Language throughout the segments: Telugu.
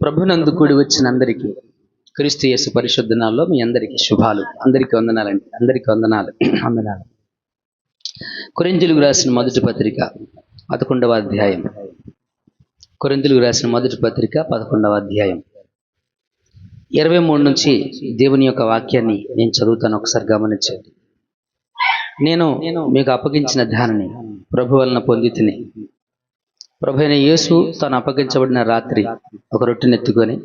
ప్రభునందు కూడి వచ్చిన అందరికీ క్రీస్తు యేసు పరిశుద్ధ నామములో మీ అందరికీ శుభాలు. అందరికీ వందనాలండి. అందరికీ వందనాలు. కొరింథీయులకు రాసిన మొదటి పత్రిక 11వ అధ్యాయం. కొరింథీయులకు రాసిన మొదటి పత్రిక 11వ అధ్యాయం 23 నుంచి దేవుని యొక్క వాక్యాన్ని నేను చదువుతాను. ఒకసారి గమనించండి. నేను మీకు అప్పగించిన ధ్యానాన్ని ప్రభు వలన పొందితిని. ప్రభు అయిన యేసు తాను అప్పగించబడిన రాత్రి ఒక రొట్టెనెత్తుకొని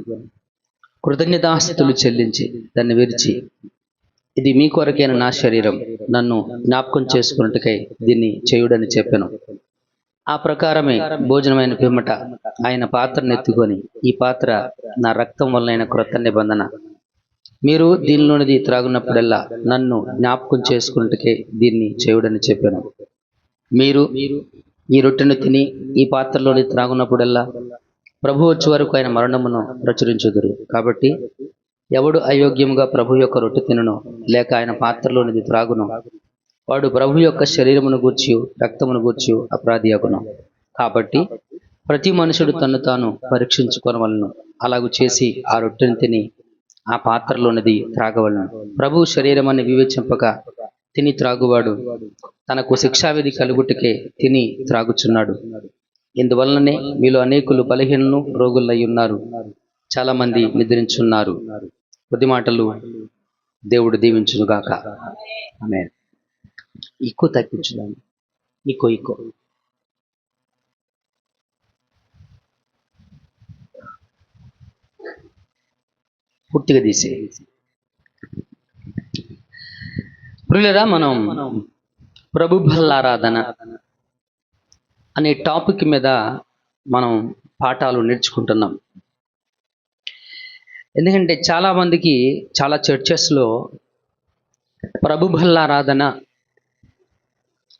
కృతజ్ఞతాస్తుతులు చెల్లించి దాన్ని విరిచి, ఇది మీ కొరకైన నా శరీరం, నన్ను జ్ఞాపకం చేసుకున్నట్టుకై దీన్ని చేయుడని చెప్పాను. ఆ ప్రకారమే భోజనమైన పిమ్మట ఆయన పాత్రను ఎత్తుకొని, ఈ పాత్ర నా రక్తం వలన క్రొత్త నిబంధన, మీరు దీనిలోనిది త్రాగున్నప్పుడల్లా నన్ను జ్ఞాపకం చేసుకున్నట్టుకే దీన్ని చేయుడని చెప్పాను. మీరు ఈ రొట్టెను తిని ఈ పాత్రలోని త్రాగున్నప్పుడల్లా ప్రభు వచ్చే వరకు ఆయన మరణమును ప్రచురించుదురు. కాబట్టి ఎవడు అయోగ్యముగా ప్రభు యొక్క రొట్టె తినును లేక ఆయన పాత్రలోనిది త్రాగును, వాడు ప్రభు యొక్క శరీరమును గూర్చి రక్తమును గూర్చి అపరాధి అగును. కాబట్టి ప్రతి మనుషుడు తన్ను తాను పరీక్షించుకొనవలెను. అలాగూ చేసి ఆ రొట్టెను తిని ఆ పాత్రలోనిది త్రాగవలెను. ప్రభు శరీరమని వివేచింపక తిని త్రాగువాడు తనకు శిక్షావిధి కలుగుటకే తిని త్రాగుచున్నాడు. ఇందువలననే మీలో అనేకులు బలహీనలు రోగులై ఉన్నారు, చాలా మంది నిద్రించున్నారు. కొద్ది మాటలు దేవుడు దీవించునుగాక. ఆమేన్. ఎక్కువ తగ్గించుదాన్ని, ఎక్కువ పూర్తిగా తీసే. ప్రియులారా, మనం ప్రభు బల్లారాధన అనే టాపిక్ మీద మనం పాఠాలు నేర్చుకుంటున్నాం. ఎందుకంటే చాలామందికి చాలా చర్చెస్లో ప్రభు బల్లారాధన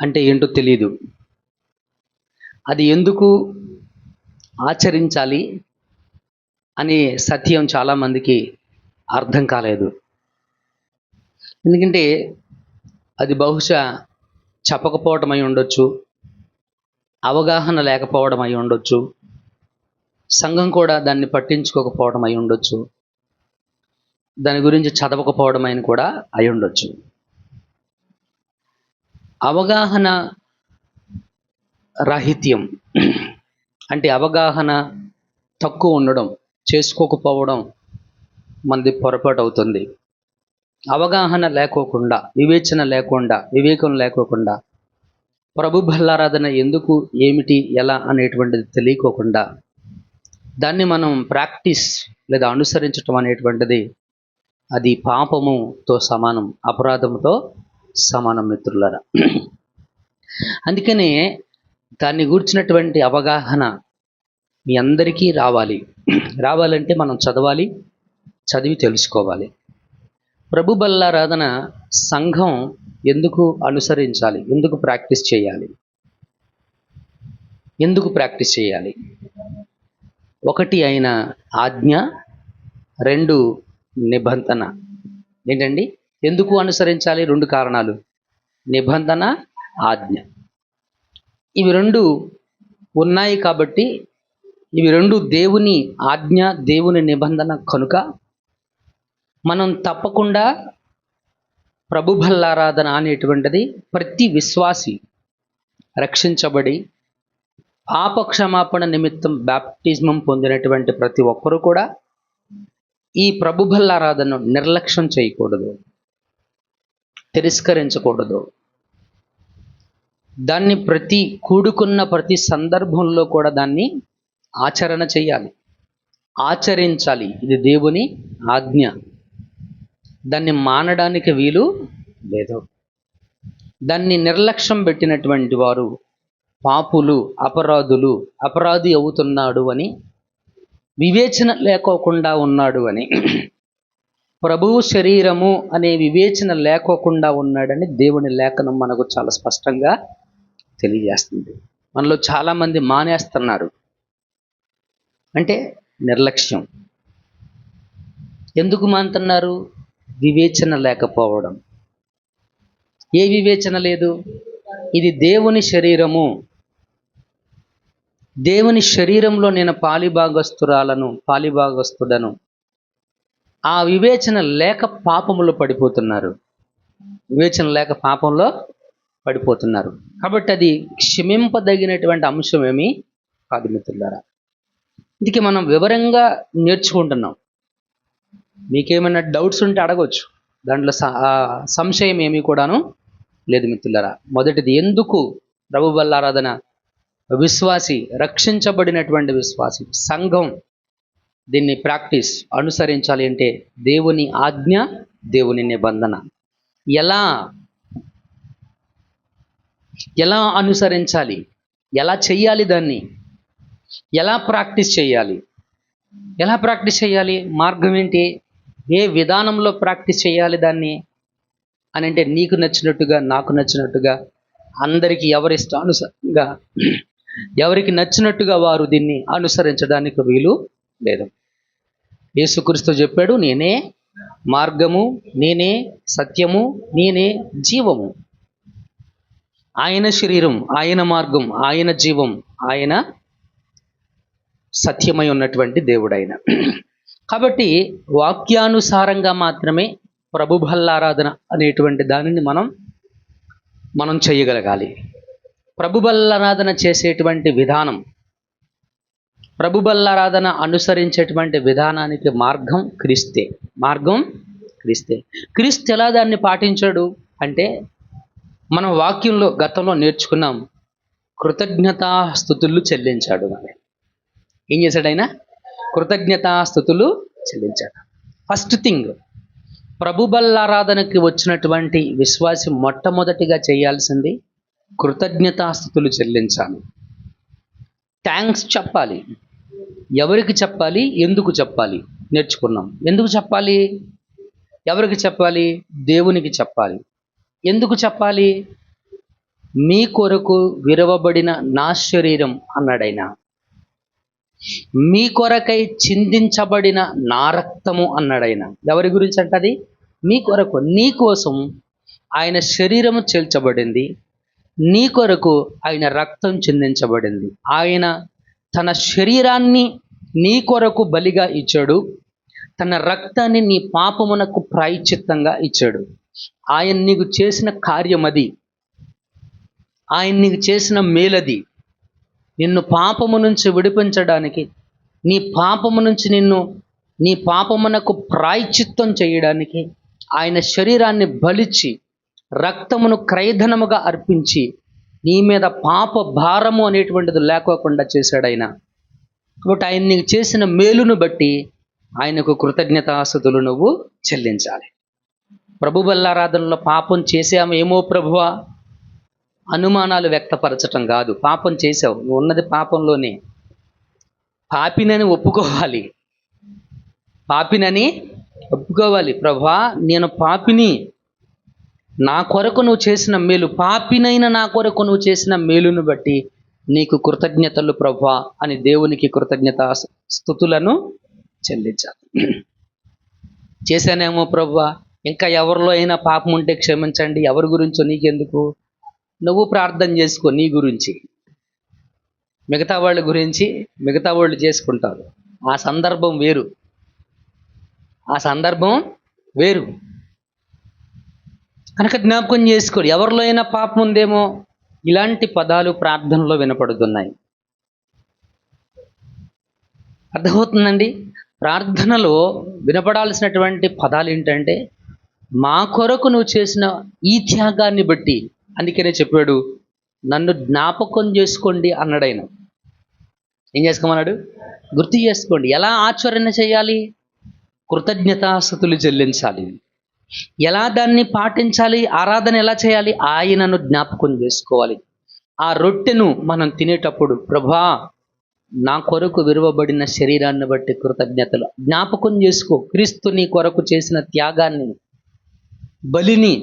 అంటే ఏంటో తెలియదు. అది ఎందుకు ఆచరించాలి అనే సత్యం చాలామందికి అర్థం కాలేదు. ఎందుకంటే అది బహుశా చెప్పకపోవడం అయి ఉండొచ్చు, అవగాహన లేకపోవడం అయి ఉండొచ్చు, సంఘం కూడా దాన్ని పట్టించుకోకపోవడం అయి ఉండొచ్చు, దాని గురించి చదవకపోవడం అని కూడా అయి ఉండొచ్చు. అవగాహన రాహిత్యం అంటే అవగాహన తక్కువ ఉండడం, చేసుకోకపోవడం మనది పొరపాటు అవుతుంది. అవగాహన లేకోకుండా, వివేచన లేకుండా, వివేకం లేకోకుండా ప్రభు బల్లారాధన ఎందుకు, ఏమిటి, ఎలా అనేటువంటిది తెలియకోకుండా దాన్ని మనం ప్రాక్టీస్ లేదా అనుసరించటం అనేటువంటిది అది పాపముతో సమానం, అపరాధముతో సమానం మిత్రులారా. అందుకనే దాన్ని గూర్చినటువంటి అవగాహన మీ అందరికీ రావాలంటే మనం చదివి తెలుసుకోవాలి. ప్రభు బల్లారాధన సంఘం ఎందుకు అనుసరించాలి, ఎందుకు ప్రాక్టీస్ చేయాలి? ఒకటి అయిన ఆజ్ఞ, 2 నిబంధన. ఏంటండి? ఎందుకు అనుసరించాలి? 2 కారణాలు: నిబంధన, ఆజ్ఞ. ఇవి 2 ఉన్నాయి కాబట్టి, ఇవి 2 దేవుని ఆజ్ఞ, దేవుని నిబంధన కనుక మనం తప్పకుండా ప్రభు బల్లారాధన అనేటువంటిది ప్రతి విశ్వాసి రక్షించబడి పాపక్షమాపణ నిమిత్తం బాప్టిజమం పొందినటువంటి ప్రతి ఒక్కరూ కూడా ఈ ప్రభు బల్లారాధనను నిర్లక్ష్యం చేయకూడదు, తిరస్కరించకూడదు. దాన్ని కూడుకున్న ప్రతి సందర్భంలో కూడా దాన్ని ఆచరణ చేయాలి, ఆచరించాలి. ఇది దేవుని ఆజ్ఞ. దాన్ని మానడానికి వీలు లేదు. దాన్ని నిర్లక్ష్యం పెట్టినటువంటి వారు పాపులు, అపరాధి అవుతున్నాడు అని, వివేచన లేకోకుండా ఉన్నాడు అని, ప్రభువు శరీరము అనే వివేచన లేకోకుండా ఉన్నాడని దేవుని లేఖనం మనకు చాలా స్పష్టంగా తెలియజేస్తుంది. మనలో చాలామంది మానేస్తున్నారు. అంటే నిర్లక్ష్యం. ఎందుకు మానుతున్నారు? వివేచన లేకపోవడం. ఏ వివేచన లేదు? ఇది దేవుని శరీరము, దేవుని శరీరంలో నేను పాలిభాగస్తుడను. ఆ వివేచన లేక పాపములో పడిపోతున్నారు. వివేచన లేక పాపంలో పడిపోతున్నారు. కాబట్టి అది క్షమింపదగినటువంటి అంశం ఏమీ కాదు మిత్రులారా. ఇందుకే మనం వివరంగా నేర్చుకుంటున్నాం. మీకేమైనా డౌట్స్ ఉంటే అడగవచ్చు, దాంట్లో సంశయం ఏమీ కూడాను లేదు మిత్రులారా. మొదటిది, ఎందుకు ప్రభు బల్లారాధన విశ్వాసి, రక్షించబడినటువంటి విశ్వాసి సంఘం దీన్ని అనుసరించాలి అంటే దేవుని ఆజ్ఞ, దేవుని నిబంధన ఎలా అనుసరించాలి, ఎలా చెయ్యాలి, దాన్ని ఎలా ప్రాక్టీస్ చేయాలి, మార్గం ఏంటి, ఏ విధానంలో ప్రాక్టీస్ చేయాలి దాన్ని అని అంటే నీకు నచ్చినట్టుగా, నాకు నచ్చినట్టుగా, అందరికీ ఎవరిష్టానుసారంగా ఎవరికి నచ్చినట్టుగా వారు దీన్ని అనుసరించడానికి వీలు లేదు. యేసుక్రీస్తు చెప్పాడు, నేనే మార్గము, నేనే సత్యము, నేనే జీవము. ఆయన శరీరం, ఆయన మార్గం, ఆయన జీవం, ఆయన సత్యమై ఉన్నటువంటి దేవుడైన. కాబట్టి వాక్యానుసారంగా మాత్రమే ప్రభు బల్లారాధన అనేటువంటి దానిని మనం చేయగలగాలి. ప్రభు బల్లారాధన చేసేటువంటి విధానం, ప్రభు బల్లారాధన అనుసరించేటువంటి విధానానికి మార్గం క్రీస్తే. క్రీస్తు ఎలా దాన్ని పాటించాడు అంటే, మనం వాక్యంలో గతంలో నేర్చుకున్నాం, కృతజ్ఞతాస్తుతులు చెల్లించాడు. ఏం చేశాడు ఆయన? కృతజ్ఞతాస్తుతులు చెల్లించాడు. ఫస్ట్ థింగ్, ప్రభు బల్లారాధనకి వచ్చినటువంటి విశ్వాసి మొట్టమొదటిగా చేయాల్సింది కృతజ్ఞతాస్తుతులు చెల్లించాలి. థ్యాంక్స్ చెప్పాలి. ఎవరికి చెప్పాలి, ఎందుకు చెప్పాలి నేర్చుకున్నాం. ఎందుకు చెప్పాలి, ఎవరికి చెప్పాలి? దేవునికి చెప్పాలి. ఎందుకు చెప్పాలి? మీ కొరకు విరవబడిన నా శరీరం అన్నాడైన, మీ కొరకై చిందించబడిన నా రక్తము అన్నాడైన. ఎవరి గురించి అంటది? మీ కొరకు, నీ కోసం ఆయన శరీరము చేల్చబడింది, నీ కొరకు ఆయన రక్తం చిందించబడింది. ఆయన తన శరీరాన్ని నీ కొరకు బలిగా ఇచ్చాడు, తన రక్తాన్ని నీ పాపమునకు ప్రాయశ్చిత్తంగా ఇచ్చాడు. ఆయన నీకు చేసిన కార్యమది, ఆయన నీకు చేసిన మేలది. నిన్ను పాపము నుంచి విడిపించడానికి, నీ పాపము నుంచి నీ పాపమునకు ప్రాయశ్చిత్తం చేయడానికి ఆయన శరీరాన్ని బలిచ్చి రక్తమును క్రయధనముగా అర్పించి నీ మీద పాప భారము అనేటువంటిది లేకోకుండా చేశాడు ఆయన. కాబట్టి ఆయన నీకు చేసిన మేలును బట్టి ఆయనకు కృతజ్ఞతాస్తుతులు నువ్వు చెల్లించాలి. ప్రభు బల్లారాధనలో పాపం చేసామేమో ప్రభువా అనుమానాలు వ్యక్తపరచటం కాదు. పాపం చేసావు, నువ్వు ఉన్నది పాపంలోనే. పాపినని ఒప్పుకోవాలి. ప్రభువా నేను పాపిని, నా కొరకు నువ్వు చేసిన మేలు, పాపినైన నా కొరకు నువ్వు చేసిన మేలును బట్టి నీకు కృతజ్ఞతలు ప్రభువా అని దేవునికి కృతజ్ఞతా స్తుతులను చెల్లించాలి. చేశానేమో ప్రభువా, ఇంకా ఎవరిలో అయినా పాపం ఉంటే క్షమించండి, ఎవరి గురించో నీకెందుకు, నువ్వు ప్రార్థన చేసుకో నీ గురించి. మిగతా వాళ్ళ గురించి మిగతా వాళ్ళు చేసుకుంటారు. ఆ సందర్భం వేరు. కనుక జ్ఞాపకం చేసుకోండి, ఎవరిలో అయినా పాపం ఉందేమో. ఇలాంటి పదాలు ప్రార్థనలో వినపడుతున్నాయి. అర్థమవుతుందండి? ప్రార్థనలో వినపడాల్సినటువంటి పదాలు ఏంటంటే, మా కొరకు నువ్వు చేసిన ఈ త్యాగాన్ని బట్టి. అందుకనే చెప్పాడు, నన్ను జ్ఞాపకం చేసుకోండి అన్నాడైన. ఏం చేసుకోమన్నాడు? గుర్తు చేసుకోండి. ఎలా ఆచరణ చేయాలి? కృతజ్ఞతాస్తుతులు చెల్లించాలి. ఎలా దాన్ని పాటించాలి? ఆరాధన ఎలా చేయాలి? ఆయనను జ్ఞాపకం చేసుకోవాలి. ఆ రొట్టెను మనం తినేటప్పుడు, ప్రభువా నా కొరకు విరువబడిన శరీరాన్ని బట్టి కృతజ్ఞతలు జ్ఞాపకం చేసుకో. క్రీస్తు నీ కొరకు చేసిన త్యాగాన్ని, బలిని,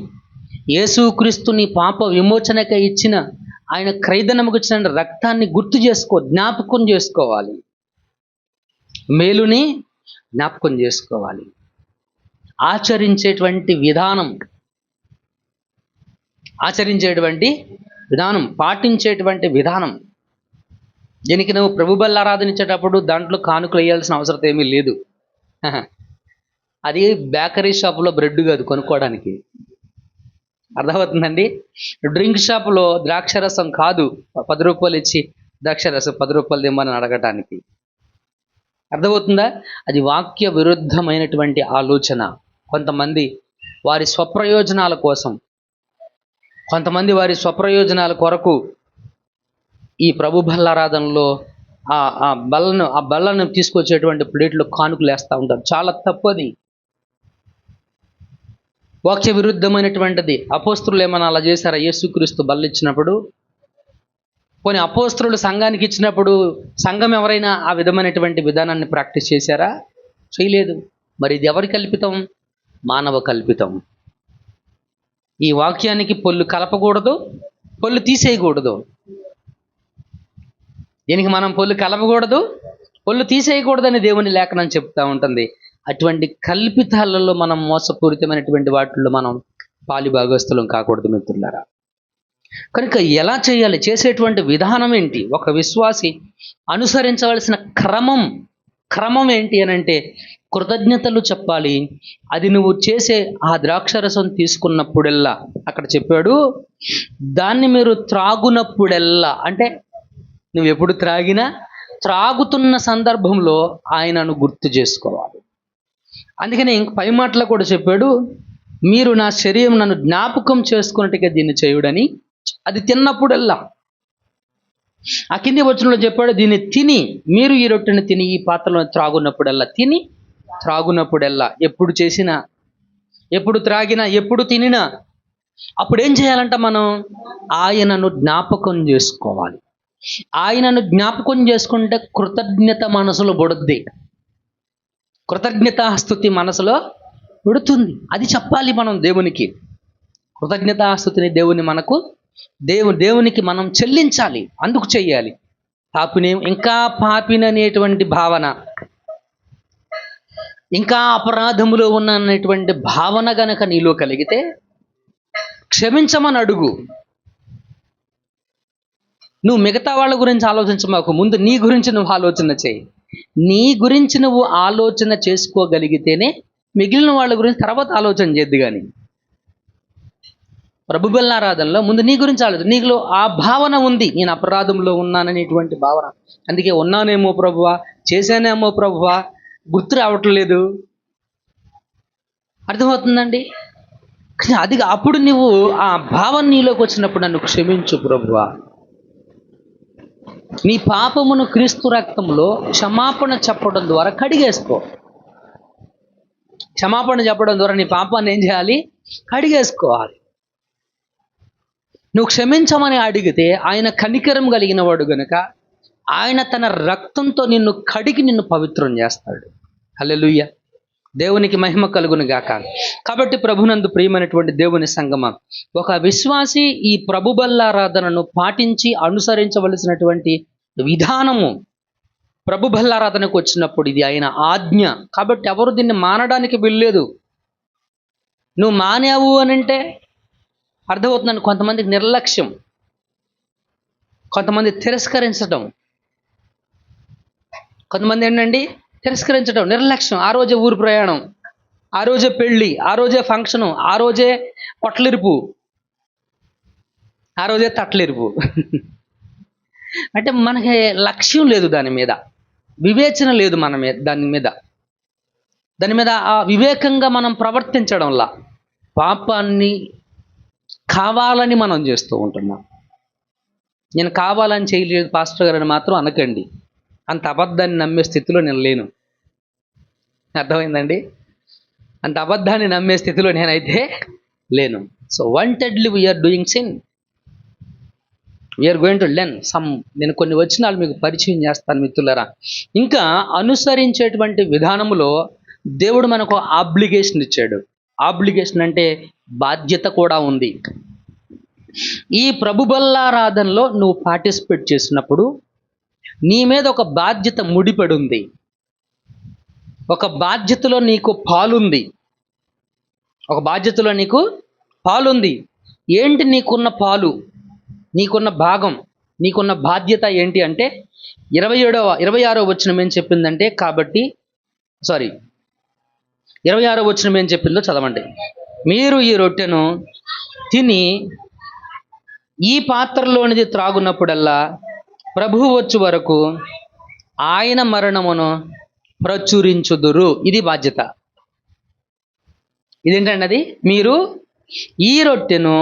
యేసుక్రీస్తు నీ పాప విమోచనకై ఇచ్చిన ఆయన క్రయధనముకు ఇచ్చిన రక్తాన్ని గుర్తు చేసుకో, జ్ఞాపకం చేసుకోవాలి. మేలుని జ్ఞాపకం చేసుకోవాలి. ఆచరించేటువంటి విధానం, పాటించేటువంటి విధానం దీనికి నువ్వు ప్రభు బల్ల ఆరాధనించేటప్పుడు దాంట్లో కానుకలు వేయాల్సిన అవసరం ఏమీ లేదు. అది బేకరీ షాపులో బ్రెడ్ కాదు కొనుక్కోవడానికి. అర్థమవుతుందండి? డ్రింక్ షాపులో ద్రాక్షరసం కాదు 10 రూపాయలు ఇచ్చి ద్రాక్షరసం 10 రూపాయలు ఇమ్మని అడగటానికి. అర్థమవుతుందా? అది వాక్య విరుద్ధమైనటువంటి ఆలోచన. కొంతమంది వారి స్వప్రయోజనాల కోసం, కొంతమంది వారి స్వప్రయోజనాల కొరకు ఈ ప్రభు బల్లారాధనలో ఆ బల్లను తీసుకొచ్చేటువంటి ప్లేట్లో కానుకలు వేస్తూ ఉంటారు. చాలా తప్పది, వాక్య విరుద్ధమైనటువంటిది. అపోస్తులు ఏమన్నా అలా చేశారా? యేసుక్రీస్తు బల్ల ఇచ్చినప్పుడు, పోనీ అపోస్తులు సంఘానికి ఇచ్చినప్పుడు సంఘం ఎవరైనా ఆ విధమైనటువంటి విధానాన్ని ప్రాక్టీస్ చేశారా? చేయలేదు. మరి ఇది ఎవరి కల్పితం? మానవ కల్పితం. ఈ వాక్యానికి పొల్లు కలపకూడదు, పొల్లు తీసేయకూడదు. దీనికి మనం పొల్లు కలపకూడదు, పొల్లు తీసేయకూడదని దేవుని లేఖనం చెప్తా ఉంటుంది. అటువంటి కల్పితాలలో మనం మోసపూరితమైనటువంటి వాటిల్లో మనం పాలిభాగస్తులం కాకూడదు మిత్రులారా. కనుక ఎలా చేయాలి? చేసేటువంటి విధానం ఏంటి? ఒక విశ్వాసి అనుసరించవలసిన క్రమం ఏంటి అని అంటే, కృతజ్ఞతలు చెప్పాలి. అది నువ్వు చేసే ఆ ద్రాక్షరసం తీసుకున్నప్పుడెల్లా, అక్కడ చెప్పాడు, దాన్ని మీరు త్రాగునప్పుడెల్లా అంటే నువ్వు ఎప్పుడు త్రాగుతున్న సందర్భంలో ఆయనను గుర్తు చేసుకోవాలి. అందుకనే ఇంక పై మాటలో కూడా చెప్పాడు, మీరు నా శరీరం నన్ను జ్ఞాపకం చేసుకున్నట్టుగా దీన్ని చేయుడని. అది తిన్నప్పుడల్లా, ఆ కింది వచనంలో చెప్పాడు, దీన్ని తిని మీరు ఈ రొట్టెని తిని ఈ పాత్రలో త్రాగున్నప్పుడల్లా, తిని త్రాగున్నప్పుడల్లా, ఎప్పుడు చేసినా, ఎప్పుడు త్రాగినా, ఎప్పుడు తినినా, అప్పుడు ఏం చేయాలంట? మనం ఆయనను జ్ఞాపకం చేసుకోవాలి. ఆయనను జ్ఞాపకం చేసుకుంటే కృతజ్ఞత మనసులో పుడుద్ది, కృతజ్ఞతాస్తుతి మనసులో పుడుతుంది. అది చెప్పాలి మనం దేవునికి. కృతజ్ఞతాస్తుతిని దేవునికి మనం చెల్లించాలి. అందుకు చెయ్యాలి. ఇంకా పాపిననేటువంటి భావన, ఇంకా అపరాధములో ఉన్నటువంటి భావన గనక నీలో కలిగితే క్షమించమని అడుగు. నువ్వు మిగతా వాళ్ళ గురించి ఆలోచించమాకు, ముందు నీ గురించి నువ్వు ఆలోచన చేయి. నీ గురించి నువ్వు ఆలోచన చేసుకోగలిగితేనే మిగిలిన వాళ్ళ గురించి తర్వాత ఆలోచన చేద్దు. కానీ ప్రభు బల్లారాధనలో ముందు నీ గురించి ఆలోచన. నీలో ఆ భావన ఉంది, నేను అపరాధంలో ఉన్నాననేటువంటి భావన. అందుకే ఉన్నానేమో ప్రభువా, చేశానేమో ప్రభువా, గుర్తు రావట్లేదు. అర్థమవుతుందండి? అది అప్పుడు నువ్వు ఆ భావన నీలోకి వచ్చినప్పుడు, నన్ను క్షమించు ప్రభువా, నీ పాపమును క్రీస్తు రక్తంలో క్షమాపణ చెప్పడం ద్వారా కడిగేసుకో. క్షమాపణ చెప్పడం ద్వారా నీ పాపాన్ని ఏం చేయాలి? కడిగేసుకోవాలి. నువ్వు క్షమించమని అడిగితే ఆయన కనికరం కలిగిన వాడు గనుక ఆయన తన రక్తంతో నిన్ను కడిగి నిన్ను పవిత్రం చేస్తాడు. హల్లెలూయా, దేవునికి మహిమ కలుగును గాక. కాబట్టి ప్రభునందు ప్రియమైనటువంటి దేవుని సంగమా, ఒక విశ్వాసి ఈ ప్రభు బల్లారాధనను పాటించి అనుసరించవలసినటువంటి విధానము, ప్రభు బల్లారాధనకు వచ్చినప్పుడు ఇది ఆయన ఆజ్ఞ. కాబట్టి ఎవరు దీన్ని మానడానికి వీల్లేదు. నువ్వు మానేవు అని అంటే అర్థమవుతుందని కొంతమందికి నిర్లక్ష్యం, కొంతమంది తిరస్కరించడం, కొంతమంది ఏంటండి తిరస్కరించడం, నిర్లక్ష్యం. ఆ రోజే ఊరు ప్రయాణం, ఆ రోజే పెళ్ళి, ఆ రోజే ఫంక్షను, ఆ రోజే పొట్లిరుపు, ఆ రోజే తట్లిరుపు. అంటే మనకి లక్ష్యం లేదు, దాని మీద వివేచన లేదు, మన మీద దాని మీద ఆ వివేకంగా మనం ప్రవర్తించడంలా పాపాన్ని కావాలని మనం చేస్తూ ఉంటున్నాం. నేను కావాలని చేయలేదు పాస్టర్ గారు అని మాత్రం అనకండి. అంత అబద్ధాన్ని నమ్మే స్థితిలో నేను లేను. అర్థమైందండి? అంత అబద్ధాన్ని నమ్మే స్థితిలో నేనైతే లేను. So wantedly we are doing sin, we are going to learn some. నేను కొన్ని వచనాలు మీకు పరిచయం చేస్తాను మిత్రులారా. ఇంకా అనుసరించేటువంటి విధానములో దేవుడు మనకు ఆబ్లిగేషన్ ఇచ్చాడు. ఆబ్లిగేషన్ అంటే బాధ్యత కూడా ఉంది. ఈ ప్రభు బల్లారాధనలో నువ్వు పార్టిసిపేట్ చేసినప్పుడు నీ మీద ఒక బాధ్యత ముడిపడి ఉంది. ఒక బాధ్యతలో నీకు పాలుంది. ఒక బాధ్యతలో నీకు పాలుంది. ఏంటి నీకున్న పాలు, నీకున్న భాగం? నీకున్న బాధ్యత ఏంటి అంటే 26వ వచనం ఏం చెప్పిందంటే, కాబట్టి 26వ వచనం ఏం చెప్పిందో చదవండి. మీరు ఈ రొట్టెను తిని ఈ పాత్రలోనిది త్రాగునప్పుడల్లా ప్రభువు వచ్చు వరకు ఆయన మరణమును ప్రచురించుదురు. ఇది బాధ్యత. ఇదేంటండి అది? మీరు ఈ రొట్టెను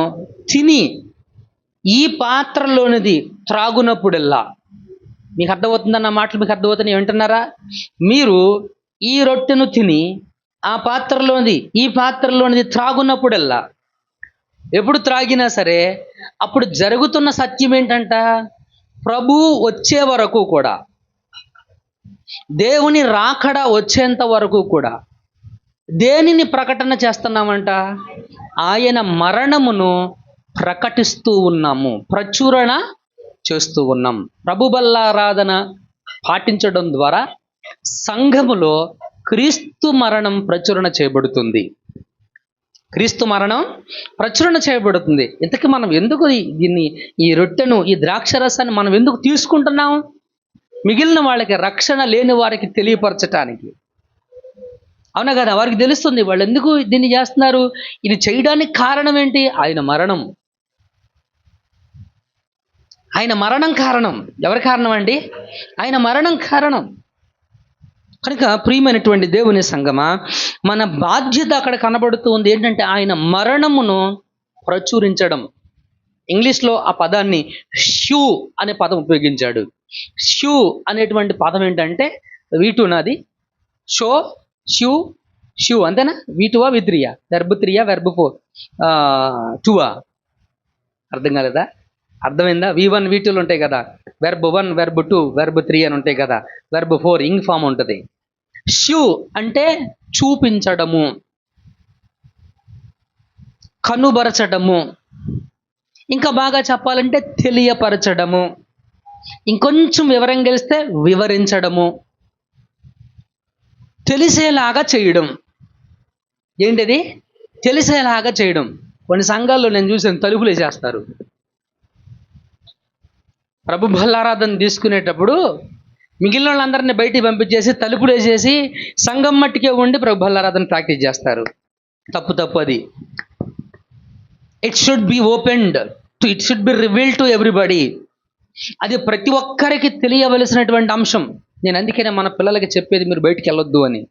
తిని ఈ పాత్రలోనిది త్రాగునప్పుడల్లా. మీకు అర్థమవుతుందన్న మాటలు మీకు అర్థమవుతున్నాయి వింటున్నారా? మీరు ఈ రొట్టెను తిని ఈ పాత్రలోనిది త్రాగునప్పుడల్లా, ఎప్పుడు త్రాగినా సరే అప్పుడు జరుగుతున్న సత్యం ఏంటంట? ప్రభువు వచ్చే వరకు కూడా, దేవుని రాకడ వచ్చేంత వరకు కూడా దేనిని ప్రకటన చేస్తున్నామంట? ఆయన మరణమును ప్రకటిస్తూ ఉన్నాము, ప్రచురణ చేస్తూ ఉన్నాం. ప్రభు బల్లారాధన పాటించడం ద్వారా సంఘములో క్రీస్తు మరణం ప్రచురణ చేయబడుతుంది. క్రీస్తు మరణం ప్రచురణ చేయబడుతుంది. ఇంతకీ మనం ఎందుకు దీన్ని, ఈ రొట్టెను, ఈ ద్రాక్షరసాన్ని మనం ఎందుకు తీసుకుంటున్నాం? మిగిలిన వాళ్ళకి, రక్షణ లేని వారికి తెలియపరచటానికి. అవునా కదా? వారికి తెలుస్తుంది వాళ్ళు ఎందుకు దీన్ని చేస్తున్నారు. ఇది చేయడానికి కారణం ఏంటి? ఆయన మరణం. ఆయన మరణం కారణం. ఎవరి కారణం అండి? ఆయన మరణం కారణం. కనుక ప్రియమైనటువంటి దేవుని సంగమా, మన బాధ్యత అక్కడ కనబడుతూ ఉంది. ఏంటంటే ఆయన మరణమును ప్రచురించడం. ఇంగ్లీష్లో ఆ పదాన్ని షూ అనే పదం ఉపయోగించాడు. షూ అనేటువంటి పదం ఏంటంటే V2 నాది, షో, షూ, షూ అంతేనా? V2 V3 వెర్బ్ 3 వెర్బ్ 4 2 అర్థం కాలేదా? అర్థమైందా? V1 V2లు ఉంటాయి కదా, వెర్బ్ 1 వెర్బ్ 2 వెర్బ్ 3 అని ఉంటాయి కదా, వెర్బ్ 4 ఇంగ్ ఫామ్ ఉంటుంది. షూ అంటే చూపించడము, కనుబరచడము, ఇంకా బాగా చెప్పాలంటే తెలియపరచడము, ఇంకొంచెం వివరం గెలిస్తే వివరించడము, తెలిసేలాగా చేయడం. ఏంటిది? తెలిసేలాగా చేయడం. కొన్ని సంఘాల్లో నేను చూసాను, తలుపులు వేసేస్తారు. ప్రభు బల్లారాధన తీసుకునేటప్పుడు మిగిలిన వాళ్ళందరినీ బయటికి పంపించేసి తలుపులు వేసేసి సంఘం మట్టికే ఉండి ప్రభు బల్లారాధన ప్రాక్టీస్ చేస్తారు. తప్పు అది. It should be opened, it should be revealed to everybody. అది ప్రతి ఒక్కరికి తెలియవలసినటువంటి అంశం. నేను అందుకనే మన పిల్లలకి చెప్పేది, మీరు బయటికి వెళ్ళొద్దు అని.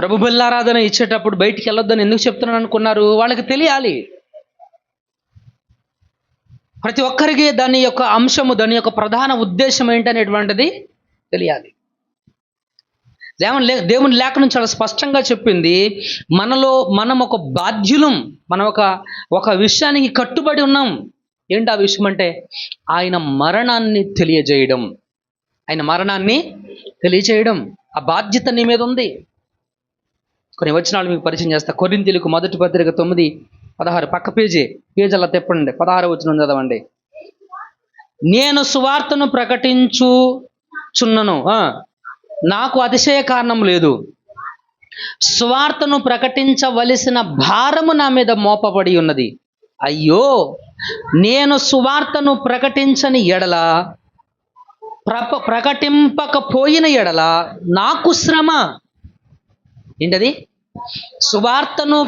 ప్రభు బల్లారాధన ఇచ్చేటప్పుడు బయటికి వెళ్ళొద్దని ఎందుకు చెప్తున్నాను అనుకున్నారు? వాళ్ళకి తెలియాలి. ప్రతి ఒక్కరికి దాని యొక్క అంశము, దాని యొక్క ప్రధాన ఉద్దేశం ఏంటనేటువంటిది తెలియాలి. దేవుని లేఖనం చాలా స్పష్టంగా చెప్పింది, మనలో మనం ఒక బాధ్యులం, మనం ఒక విషయానికి కట్టుబడి ఉన్నాం. ఏంటి ఆ విషయం అంటే ఆయన మరణాన్ని తెలియజేయడం. ఆయన మరణాన్ని తెలియజేయడం, ఆ బాధ్యత నీ మీద ఉంది. కొన్ని వచనాలు మీకు పరిచయం చేస్తా. కొరింథీయులకు మొదటి పత్రిక 9:16, పక్క పేజీ అలా తిప్పండి, 16వ వచనం చదవండి. నేను సువార్తను ప్రకటించుచున్నను, నాకు అతిశయ కారణం లేదు. సువార్తను ప్రకటించవలసిన భారము నా మీద మోపబడి ఉన్నది. అయ్యో, నేను సువార్తను ప్రకటించని ఎడల, ప్రకటింపకపోయిన ఎడల నాకు శ్రమ. ఏంటది? సువార్తను